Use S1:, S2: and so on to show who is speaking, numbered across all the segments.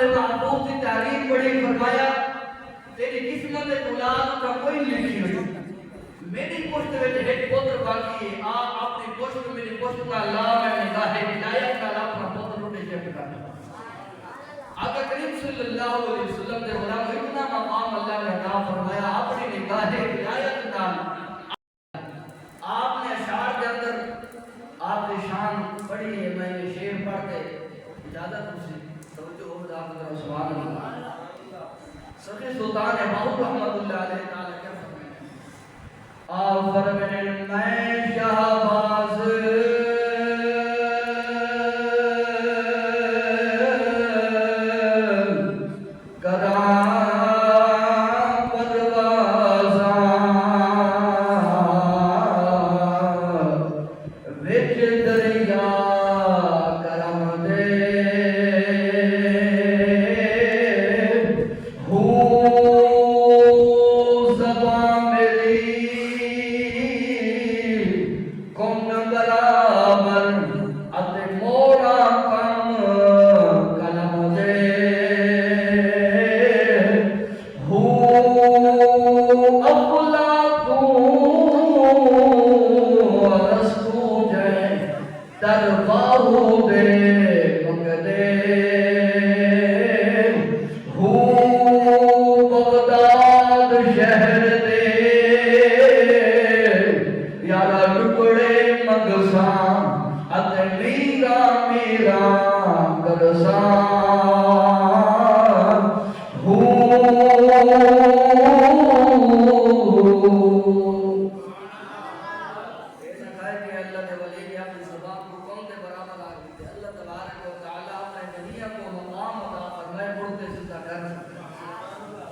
S1: محبوب کی تعریف بڑی فرمایا تیری قسمت اولاد کا کوئی لکھی ہوئی میری پشت میں ایک پتر باقی ہے آپ اپنی پشت میری پشت کا لا میں نگاہ ہدایت کا لا اپنا پتر روٹے شیف کرنا آقا کریم صلی اللہ علیہ وسلم نے غلام اتنا مقام اللہ نے عطا فرمایا اپنی نگاہ ہدایت نال آپ نے اشعار کے اندر آپ کی شان بڑی ہے میں یہ شعر پڑھ کے اجازت سے توجہ ہو رہا ہے سبحان اللہ سخی سلطان باہو رحمت اللہ علیہ تعالی کیا فرمائے آپ فرمائے میں شہباز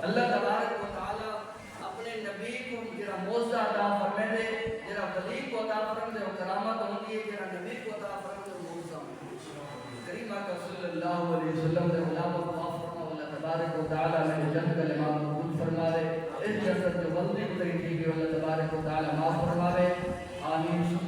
S1: اللہ تبارک و تعالی اپنے نبی کو جرا موزہ عطا فرمائے دے جرا ولی کو عطا فرمائے دے کرامت ہوندی ہے جرا نبی کو عطا فرمائے دے موزہ کریم آقا صلی اللہ علیہ وسلم دے علامہ کو معاف فرما اللہ تبارک و تعالی میں جنت کلمات قبول فرما دے اس جنت جو غلطی اتری تھی کہ اللہ تبارک و تعالی معاف فرما دے آمین